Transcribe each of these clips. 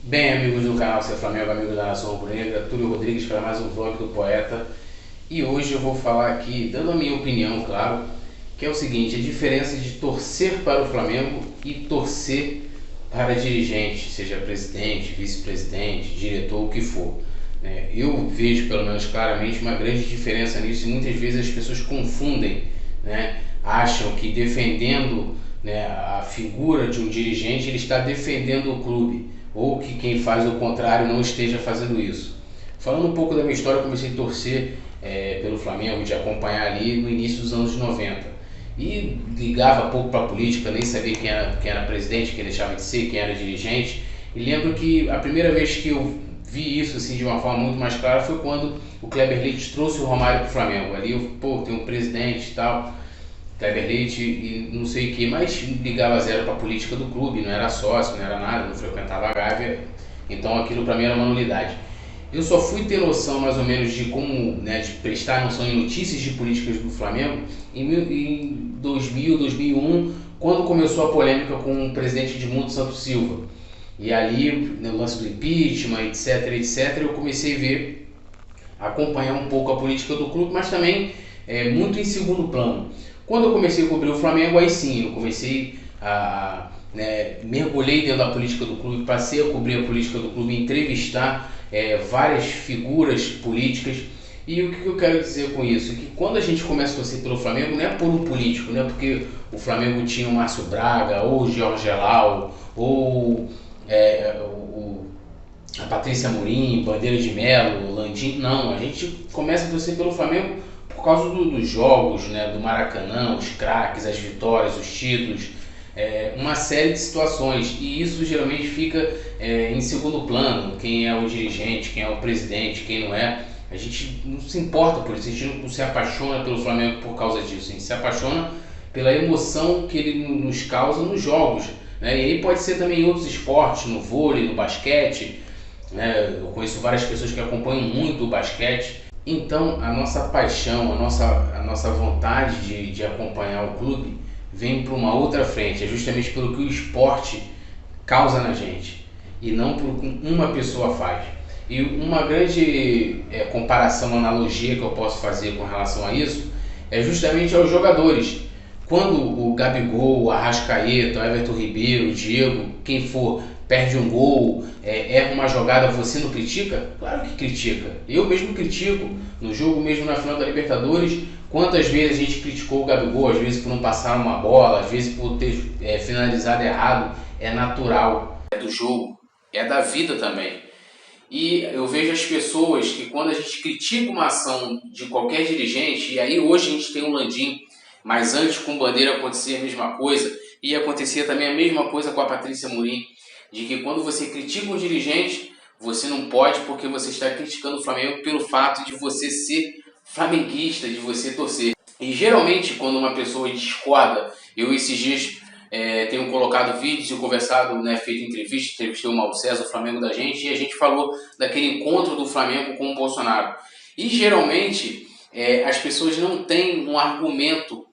Bem, amigos do canal Ser Flamengo, amigo da Nação Rubro-Negra, Túlio Rodrigues para mais um vlog do Poeta. E hoje eu vou falar aqui, dando a minha opinião, claro, que é o seguinte: a diferença de torcer para o Flamengo e torcer para dirigente, seja presidente, vice-presidente, diretor, o que for. Eu vejo, pelo menos claramente, uma grande diferença nisso e muitas vezes as pessoas confundem, né? Acham que defendendo, né, a figura de um dirigente, ele está defendendo o clube, ou que quem faz o contrário não esteja fazendo isso. Falando um pouco da minha história, eu comecei a torcer pelo Flamengo, de acompanhar ali no início dos anos 90. E ligava pouco para a política, nem sabia quem era presidente, quem deixava de ser, quem era dirigente. E lembro que a primeira vez que eu vi isso assim de uma forma muito mais clara foi quando o Kleber Leite trouxe o Romário para o Flamengo. Ali tem um presidente e tal, Kleber Leite e não sei o que, mas ligava zero para a política do clube, não era sócio, não era nada, não frequentava a Gávea, então aquilo para mim era uma nulidade. Eu só fui ter noção mais ou menos de como, né, de prestar noção em notícias de políticas do Flamengo em 2000, 2001, quando começou a polêmica com o presidente Edmundo Santos Silva. E ali, no lance do impeachment, etc, etc, eu comecei a ver, acompanhar um pouco a política do clube, mas também muito em segundo plano. Quando eu comecei a cobrir o Flamengo, aí sim, eu comecei mergulhei dentro da política do clube, passei a cobrir a política do clube, entrevistar várias figuras políticas. E o que eu quero dizer com isso? Que quando a gente começa a torcer pelo Flamengo, não é por um político, não é porque o Flamengo tinha o Márcio Braga, ou o Jorge Gelau, ou a Patrícia Amorim, Bandeira de Melo, Landim. Não, a gente começa a torcer pelo Flamengo por causa dos jogos, né, do Maracanã, os craques, as vitórias, os títulos, uma série de situações. E isso geralmente fica em segundo plano: quem é o dirigente, quem é o presidente, quem não é. A gente não se importa por isso, a gente não se apaixona pelo Flamengo por causa disso, a gente se apaixona pela emoção que ele nos causa nos jogos, né? E aí pode ser também em outros esportes, no vôlei, no basquete, né? Eu conheço várias pessoas que acompanham muito o basquete. Então a nossa paixão, a nossa vontade de acompanhar o clube vem para uma outra frente, é justamente pelo que o esporte causa na gente e não pelo que uma pessoa faz. E uma grande comparação, analogia que eu posso fazer com relação a isso é justamente aos jogadores. Quando o Gabigol, o Arrascaeta, o Everton Ribeiro, o Diego, quem for, perde um gol, erra uma jogada, você não critica? Claro que critica. Eu mesmo critico. No jogo mesmo, na final da Libertadores, quantas vezes a gente criticou o Gabigol, às vezes por não passar uma bola, às vezes por ter finalizado errado. É natural, é do jogo, é da vida também. E eu vejo as pessoas que, quando a gente critica uma ação de qualquer dirigente, e aí hoje a gente tem um Landim, mas antes com Bandeira acontecia a mesma coisa, e acontecia também a mesma coisa com a Patrícia Amorim, de que quando você critica um dirigente, você não pode, porque você está criticando o Flamengo pelo fato de você ser flamenguista, de você torcer. E geralmente quando uma pessoa discorda, eu esses dias tenho colocado vídeos e conversado, né, feito entrevistei o Mauro César, o Flamengo da gente, e a gente falou daquele encontro do Flamengo com o Bolsonaro. E geralmente as pessoas não têm um argumento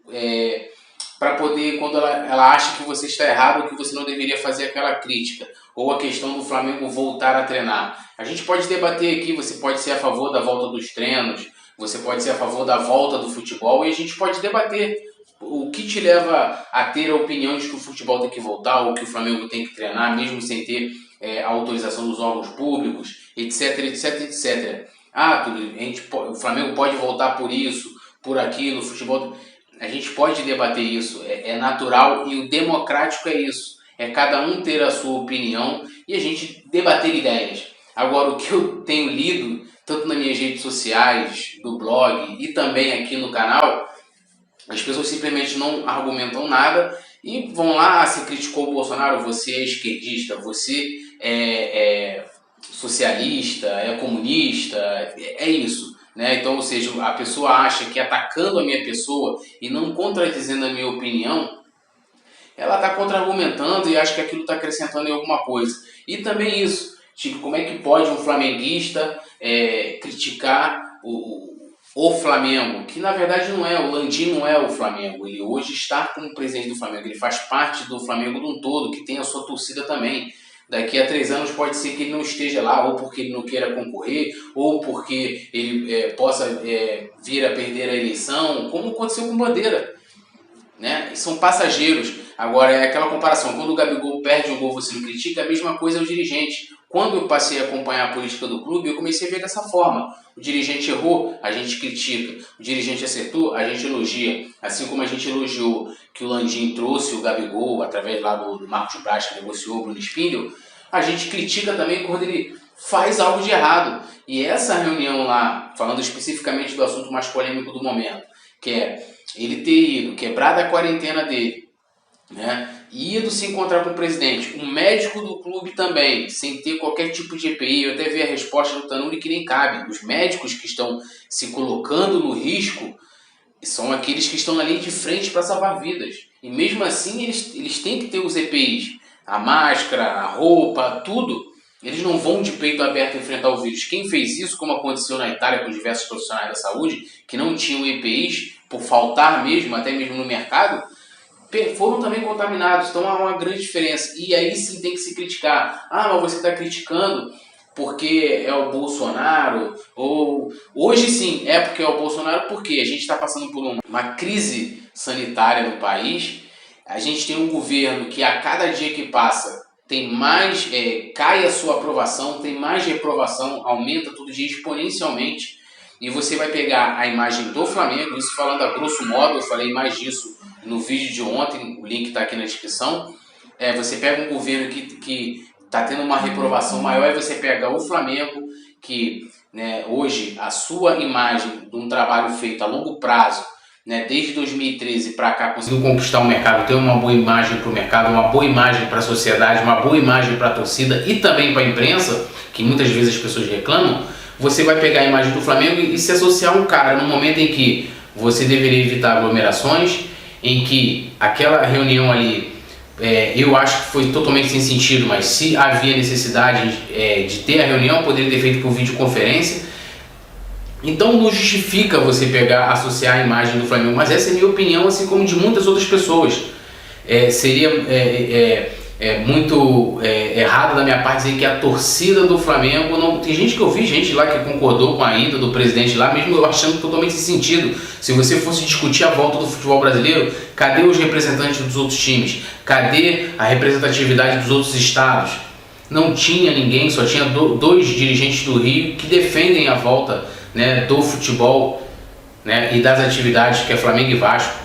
para poder, quando ela acha que você está errado ou que você não deveria fazer aquela crítica, ou a questão do Flamengo voltar a treinar. A gente pode debater aqui, você pode ser a favor da volta dos treinos, você pode ser a favor da volta do futebol, e a gente pode debater o que te leva a ter a opinião de que o futebol tem que voltar, ou que o Flamengo tem que treinar, mesmo sem ter a autorização dos órgãos públicos, etc, etc, etc. O Flamengo pode voltar por isso, por aquilo, o futebol... A gente pode debater isso, é natural, e o democrático é isso. É cada um ter a sua opinião e a gente debater ideias. Agora, o que eu tenho lido, tanto nas minhas redes sociais, do blog e também aqui no canal, as pessoas simplesmente não argumentam nada e vão lá: se criticou o Bolsonaro, você é esquerdista, você é socialista, é comunista, é isso. Né? Então, ou seja, a pessoa acha que atacando a minha pessoa e não contradizendo a minha opinião, ela está contra-argumentando e acha que aquilo está acrescentando em alguma coisa. E também isso, tipo, como é que pode um flamenguista criticar o Flamengo, que na verdade não é, o Landim não é o Flamengo, ele hoje está como presidente do Flamengo, ele faz parte do Flamengo de um todo, que tem a sua torcida também. Daqui a 3 anos pode ser que ele não esteja lá, ou porque ele não queira concorrer, ou porque ele possa vir a perder a eleição, como aconteceu com Bandeira, né? São passageiros. Agora, é aquela comparação, quando o Gabigol perde um gol, você não critica, a mesma coisa é o dirigente. Quando eu passei a acompanhar a política do clube, eu comecei a ver dessa forma. O dirigente errou, a gente critica. O dirigente acertou, a gente elogia. Assim como a gente elogiou que o Landim trouxe o Gabigol, através lá do Marcos Braz, que negociou o Bruno Spindel, a gente critica também quando ele faz algo de errado. E essa reunião lá, falando especificamente do assunto mais polêmico do momento, que é ele ter ido, quebrado a quarentena dele, né? Ido se encontrar com o presidente, um médico do clube também, sem ter qualquer tipo de EPI. Eu até vi a resposta do Tanuri que nem cabe. Os médicos que estão se colocando no risco são aqueles que estão ali de frente para salvar vidas. E mesmo assim eles têm que ter os EPIs, a máscara, a roupa, tudo. Eles não vão de peito aberto enfrentar o vírus. Quem fez isso, como aconteceu na Itália com diversos profissionais da saúde, que não tinham EPIs, por faltar mesmo, até mesmo no mercado, foram também contaminados. Então há uma grande diferença. E aí sim tem que se criticar. Ah, mas você está criticando porque é o Bolsonaro? Ou hoje sim é porque é o Bolsonaro, porque a gente está passando por uma crise sanitária no país. A gente tem um governo que a cada dia que passa tem mais, cai a sua aprovação, tem mais reprovação, aumenta todo dia exponencialmente. E você vai pegar a imagem do Flamengo, isso falando a grosso modo, eu falei mais disso no vídeo de ontem, o link está aqui na descrição. Você pega um governo que está tendo uma reprovação maior, e você pega o Flamengo, que, né, hoje a sua imagem de um trabalho feito a longo prazo, né, desde 2013 para cá, conseguiu conquistar o mercado, ter uma boa imagem para o mercado, uma boa imagem para a sociedade, uma boa imagem para a torcida e também para a imprensa, que muitas vezes as pessoas reclamam. Você vai pegar a imagem do Flamengo e se associar a um cara no momento em que você deveria evitar aglomerações, em que aquela reunião ali, eu acho que foi totalmente sem sentido, mas se havia necessidade de ter a reunião, poderia ter feito por videoconferência. Então não justifica você pegar, associar a imagem do Flamengo, mas essa é a minha opinião, assim como de muitas outras pessoas. Seria muito errado da minha parte dizer que a torcida do Flamengo não... Tem gente que eu vi, gente lá que concordou com a ida do presidente lá, mesmo eu achando totalmente sem sentido. Se você fosse discutir a volta do futebol brasileiro, cadê os representantes dos outros times? Cadê a representatividade dos outros estados? Não tinha ninguém, só tinha dois dirigentes do Rio que defendem a volta, né, do futebol, né, e das atividades, que é Flamengo e Vasco.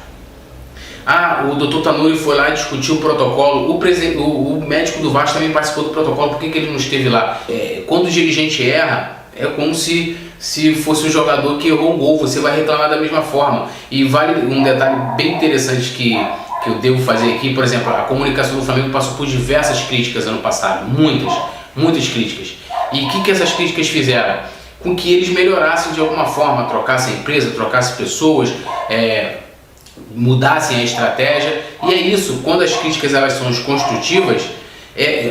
O Dr. Tanuri foi lá e discutiu o protocolo. O médico do Vasco também participou do protocolo. Por que ele não esteve lá? Quando o dirigente erra, é como se fosse um jogador que errou um gol. Você vai reclamar da mesma forma. E vale um detalhe bem interessante que eu devo fazer aqui. Por exemplo, a comunicação do Flamengo passou por diversas críticas ano passado. Muitas críticas. E o que essas críticas fizeram? Com que eles melhorassem de alguma forma, trocassem a empresa, trocassem pessoas, mudassem a estratégia. E é isso, quando as críticas elas são construtivas,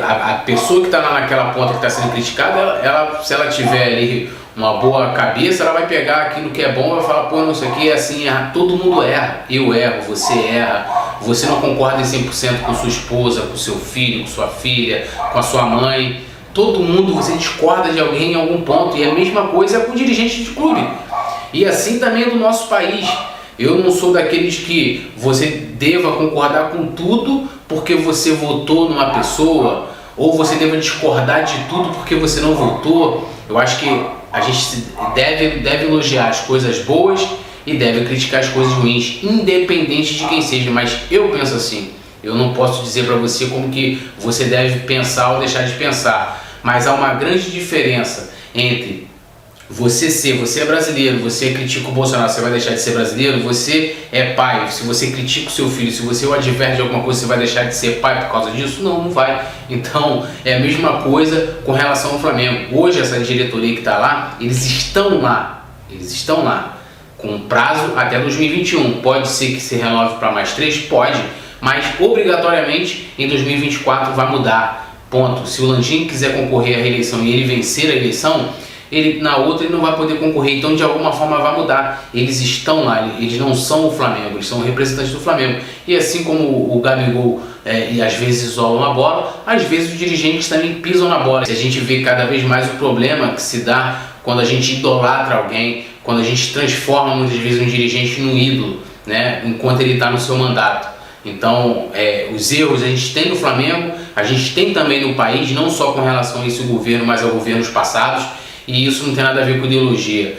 a pessoa que está lá naquela ponta que está sendo criticada, se ela tiver ali uma boa cabeça, ela vai pegar aquilo que é bom e vai falar, pô, não, isso aqui é assim, todo mundo erra, eu erro, você erra, você não concorda em 100% com sua esposa, com seu filho, com sua filha, com a sua mãe, todo mundo, você discorda de alguém em algum ponto, e a mesma coisa com dirigente de clube, e assim também do nosso país. Eu não sou daqueles que você deva concordar com tudo porque você votou numa pessoa, ou você deva discordar de tudo porque você não votou. Eu acho que a gente deve elogiar as coisas boas e deve criticar as coisas ruins, independente de quem seja. Mas eu penso assim, eu não posso dizer para você como que você deve pensar ou deixar de pensar, mas há uma grande diferença entre você é brasileiro, você critica o Bolsonaro, você vai deixar de ser brasileiro? Você é pai, se você critica o seu filho, se você o adverte de alguma coisa, você vai deixar de ser pai por causa disso? Não vai. Então é a mesma coisa com relação ao Flamengo. Hoje essa diretoria que está lá, eles estão lá com prazo até 2021. Pode ser que se renove para mais 3? Pode, mas obrigatoriamente em 2024 vai mudar. Ponto. Se o Landim quiser concorrer à reeleição e ele vencer a eleição, ele na outra ele não vai poder concorrer, então de alguma forma vai mudar. Eles estão lá, eles não são o Flamengo, eles são representantes do Flamengo. E assim como o Gabigol e às vezes isolam a bola, às vezes os dirigentes também pisam na bola. A gente vê cada vez mais o problema que se dá quando a gente idolatra alguém, quando a gente transforma muitas vezes um dirigente num ídolo, né, enquanto ele está no seu mandato. Então, os erros a gente tem no Flamengo, a gente tem também no país, não só com relação a esse governo, mas a governos passados, e isso não tem nada a ver com ideologia.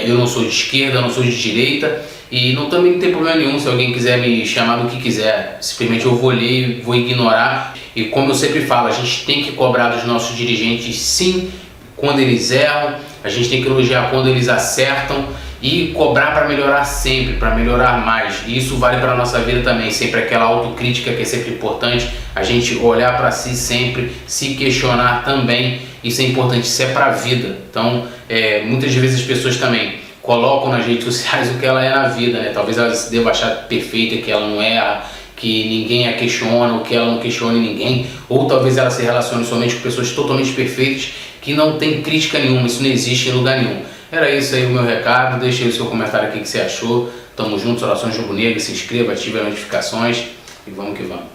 Eu não sou de esquerda, não sou de direita, e também não tem problema nenhum se alguém quiser me chamar do que quiser, simplesmente eu vou ler, vou ignorar. E como eu sempre falo, a gente tem que cobrar dos nossos dirigentes sim, quando eles erram, a gente tem que elogiar quando eles acertam, e cobrar para melhorar sempre, para melhorar mais. E isso vale para a nossa vida também, sempre aquela autocrítica que é sempre importante, a gente olhar para si sempre, se questionar também, isso é importante, isso é para a vida. Então, muitas vezes as pessoas também colocam nas redes sociais o que ela é na vida, né? Talvez ela se deva achar perfeita, que ela não erra, que ninguém a questiona, ou que ela não questione ninguém, ou talvez ela se relacione somente com pessoas totalmente perfeitas, que não tem crítica nenhuma, isso não existe em lugar nenhum. Era isso aí o meu recado, deixa aí o seu comentário aqui o que você achou. Tamo juntos, Orações Rubro Negras, se inscreva, ative as notificações e vamos que vamos.